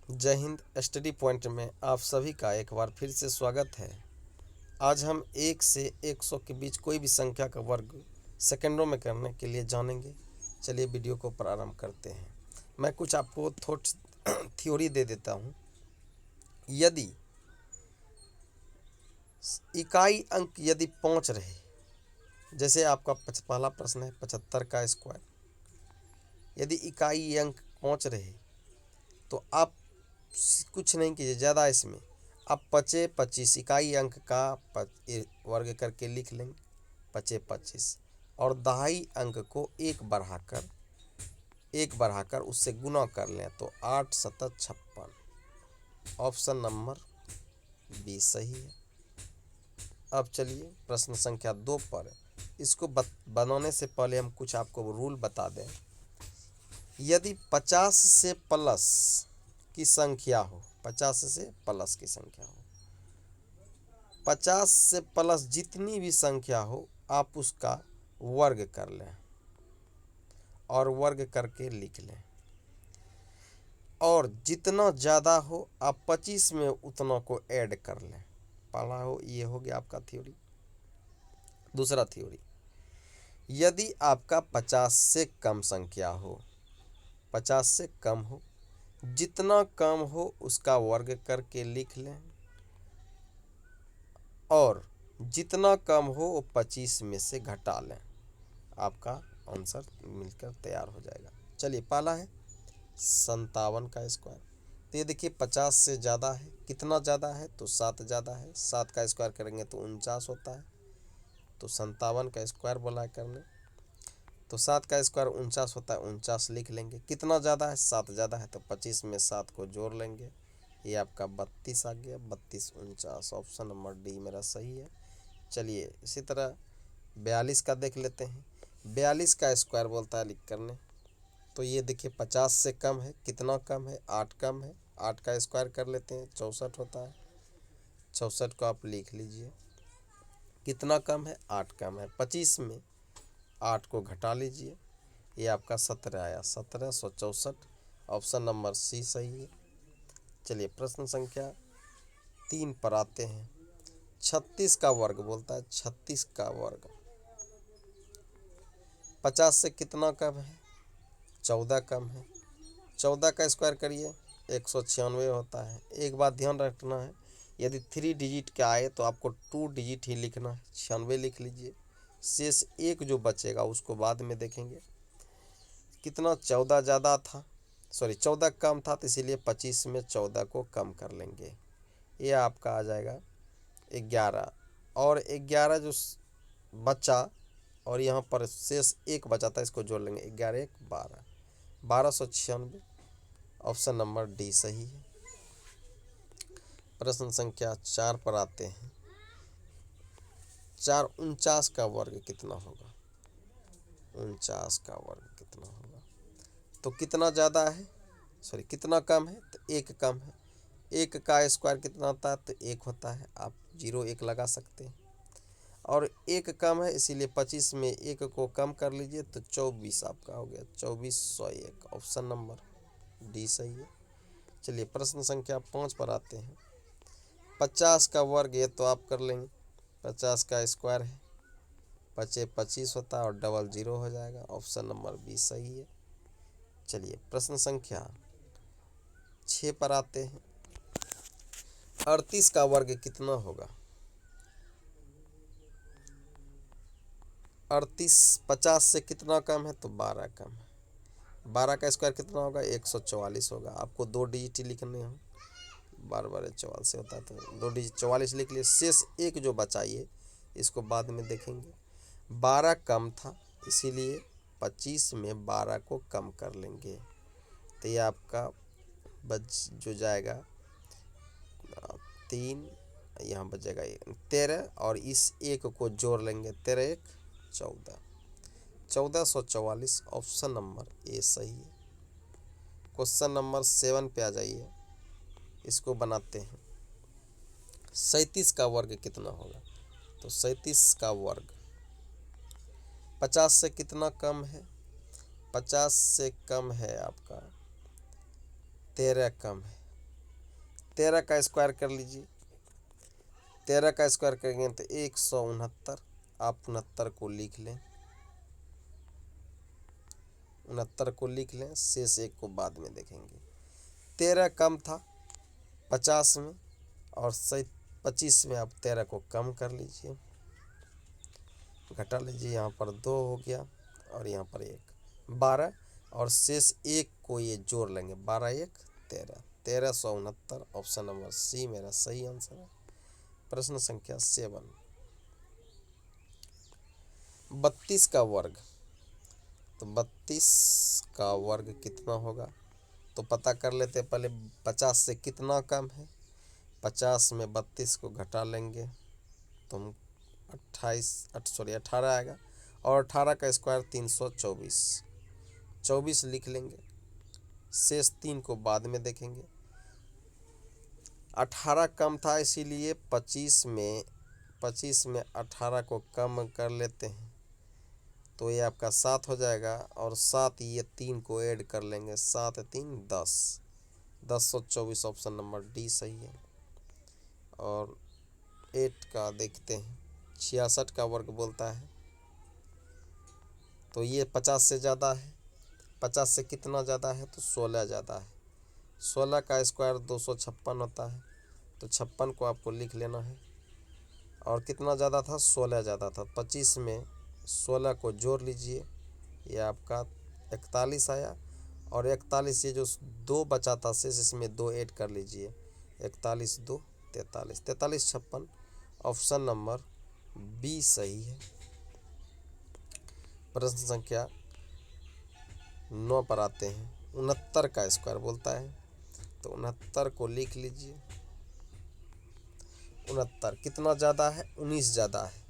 जय Hind. Study point में आप सभी का एक बार फिर से स्वागत है। आज हम 1 से 100 के बीच कोई भी संख्या का वर्ग सेकंडों में करने के लिए जानेंगे। चलिए वीडियो को प्रारंभ करते हैं। मैं कुछ आपको थोड़ी थ्योरी दे देता हूँ। यदि इकाई अंक यदि 5 रहे, जैसे आपका पहला प्रश्न है 75 का स्क्वायर, यदि इकाई अंक 5 रहे तो आप कुछ नहीं कीजिए ज़्यादा इसमें, आप 25 इकाई अंक का वर्ग करके लिख लेंगे 25 और दहाई अंक को एक बढ़ाकर उससे गुना कर लें तो 8 7 56। ऑप्शन नंबर बी सही है। अब चलिए प्रश्न संख्या 2 पर। इसको बनाने से पहले हम कुछ आपको रूल बता दें। यदि 50 से प्लस की संख्या हो, 50 से प्लस की संख्या हो, 50 से प्लस जितनी भी संख्या हो आप उसका वर्ग कर लें और वर्ग करके लिख लें, और जितना ज़्यादा हो आप 25 में उतना को ऐड कर लें। पहला हो ये हो गया आपका थ्योरी। दूसरा थ्योरी, यदि आपका 50 से कम संख्या हो, 50 से कम हो, जितना कम हो उसका वर्ग करके लिख लें और जितना कम हो वो 25 में से घटा लें, आपका आंसर मिलकर तैयार हो जाएगा। चलिए पहला है 57 का स्क्वायर। तो ये देखिए 50 से ज़्यादा है, कितना ज़्यादा है तो 7 ज़्यादा है, 7 का स्क्वायर करेंगे तो 49 होता है, तो 57 का स्क्वायर बोला है करने, तो 7 का स्क्वायर 49 होता है, 49 लिख लेंगे। कितना ज़्यादा है, 7 ज़्यादा है, तो 25 में 7 को जोड़ लेंगे, ये आपका 32 आ गया। 32 49, ऑप्शन नंबर डी मेरा सही है। चलिए इसी तरह 42 का देख लेते हैं। 42 का स्क्वायर बोलता है लिख करने, तो ये देखिए 50 से कम है, कितना कम है, 8 कम है, 8 का स्क्वायर कर लेते हैं 64 होता है, 64 को आप लिख लीजिए। कितना कम है, 8 कम है, 25 में 8 को घटा लीजिए, ये आपका 17 आया, 1764। ऑप्शन नंबर सी सही है। चलिए प्रश्न संख्या 3 पर आते हैं। 36 का वर्ग बोलता है, 36 का वर्ग 50 से कितना कम है, 14 कम है, 14 का स्क्वायर करिए 196 होता है। एक बात ध्यान रखना है, यदि 3 डिजिट का आए तो आपको 2 डिजिट ही लिखना है, 96 लिख लीजिए। शेष एक जो बचेगा उसको बाद में देखेंगे। कितना 14 ज़्यादा था, 14 कम था, तो इसीलिए 25 में 14 को कम कर लेंगे, ये आपका आ जाएगा 11। और 11 जो बचा और यहाँ पर शेष एक बचा था, इसको जोड़ लेंगे, 11 1 12, 1296। ऑप्शन नंबर डी सही है। प्रश्न संख्या 4 पर आते हैं। 4 49 का वर्ग कितना होगा, 49 का वर्ग कितना होगा, तो कितना ज़्यादा है, कितना कम है तो 1 कम है, 1 का स्क्वायर कितना होता है तो 1 होता है, आप 0 1 लगा सकते हैं, और 1 कम है इसीलिए 25 में 1 को कम कर लीजिए तो 24 आपका हो गया, 2401। ऑप्शन नंबर डी सही है। चलिए प्रश्न संख्या 5 पर आते हैं। 50 का वर्ग ये तो आप कर लेंगे, 50 का स्क्वायर है, 25 होता है और डबल 0 हो जाएगा। ऑप्शन नंबर बी सही है। चलिए प्रश्न संख्या 6 पर आते हैं। 38 का वर्ग कितना होगा, 38 50 से कितना कम है तो 12 कम है, 12 का स्क्वायर कितना होगा 144 होगा। आपको 2 डिजिट लिखने हो, 12 12 44 होता है, तो 2 डिजिट 44 लिख लिए। शेष एक जो बचाइए इसको बाद में देखेंगे। 12 कम था इसीलिए 25 में 12 को कम कर लेंगे, तो ये आपका बच जो जाएगा 3, यहाँ बचेगा 13, और इस एक को जोड़ लेंगे, 13 1 14, 1444। ऑप्शन नंबर ए सही है। क्वेश्चन नंबर 7 पे आ जाइए, इसको बनाते हैं। 37 का वर्ग कितना होगा, तो 37 का वर्ग 50 से कितना कम है, 50 से कम है आपका 13 कम है, 13 का स्क्वायर कर लीजिए। 13 का स्क्वायर करेंगे तो 169। आप 69 को लिख लें, 69 को लिख लें, शेष 1 को बाद में देखेंगे। 13 कम था 50 में और 25 में आप 13 को कम कर लीजिए, घटा लीजिए। यहाँ पर 2 हो गया और यहाँ पर 1, 12 और शेष 1 को ये जोड़ लेंगे। 12 1 13, 1369। ऑप्शन नंबर सी मेरा सही आंसर है। प्रश्न संख्या 7, 32 का वर्ग। तो 32 का वर्ग कितना होगा तो पता कर लेते हैं। पहले 50 से कितना कम है। 50 में 32 को घटा लेंगे तो हम 18 आएगा और 18 का स्क्वायर 324, 24 लिख लेंगे, शेष 3 को बाद में देखेंगे। 18 कम था इसीलिए 25 में 18 को कम कर लेते हैं तो ये आपका 7 हो जाएगा और 7 ये 3 को ऐड कर लेंगे, 7 3 10, 1024। ऑप्शन नंबर डी सही है। और 8 का देखते हैं, 66 का वर्ग बोलता है तो ये 50 से ज़्यादा है। 50 से कितना ज़्यादा है तो 16 ज़्यादा है। 16 का स्क्वायर 256 होता है तो 56 को आपको लिख लेना है। और कितना ज़्यादा था 16 ज़्यादा था। 25 में 16 को जोड़ लीजिए, ये आपका 41 आया और 41 ये जो 2 बचा था शेष इसमें 2 ऐड कर लीजिए, 41 2 43, 43 56। ऑप्शन नंबर बी सही है। प्रश्न संख्या 9 पर आते हैं। 69 का स्क्वायर बोलता है तो 69 को लिख लीजिए। 69 कितना ज़्यादा है 19 ज़्यादा है।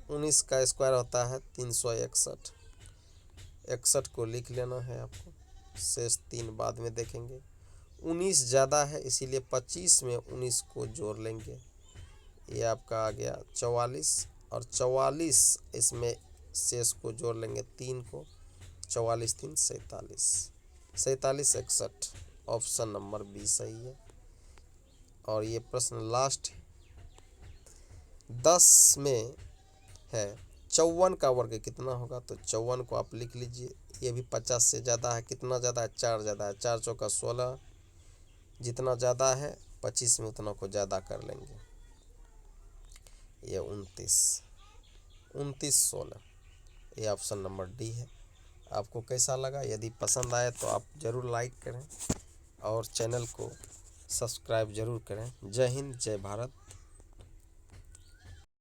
19 का स्क्वायर होता है 361, 61 को लिख लेना है आपको, शेष 3 बाद में देखेंगे। 19 ज़्यादा है इसीलिए 25 में 19 को जोड़ लेंगे, ये आपका आ गया 44 और 44 इसमें शेष को जोड़ लेंगे 3 को, 44 3 47, 47 61। ऑप्शन नंबर बी सही है। और ये प्रश्न लास्ट है। 10 में है 54 का वर्ग कितना होगा तो 54 को आप लिख लीजिए। ये भी 50 से ज़्यादा है। कितना ज़्यादा है 4 ज़्यादा है। 4 चौका 16, जितना ज़्यादा है 25 में उतना को ज़्यादा कर लेंगे, ये 29 16। ये ऑप्शन नंबर डी है। आपको कैसा लगा? यदि पसंद आए तो आप ज़रूर लाइक करें और चैनल को सब्सक्राइब ज़रूर करें। जय हिंद, जय भारत।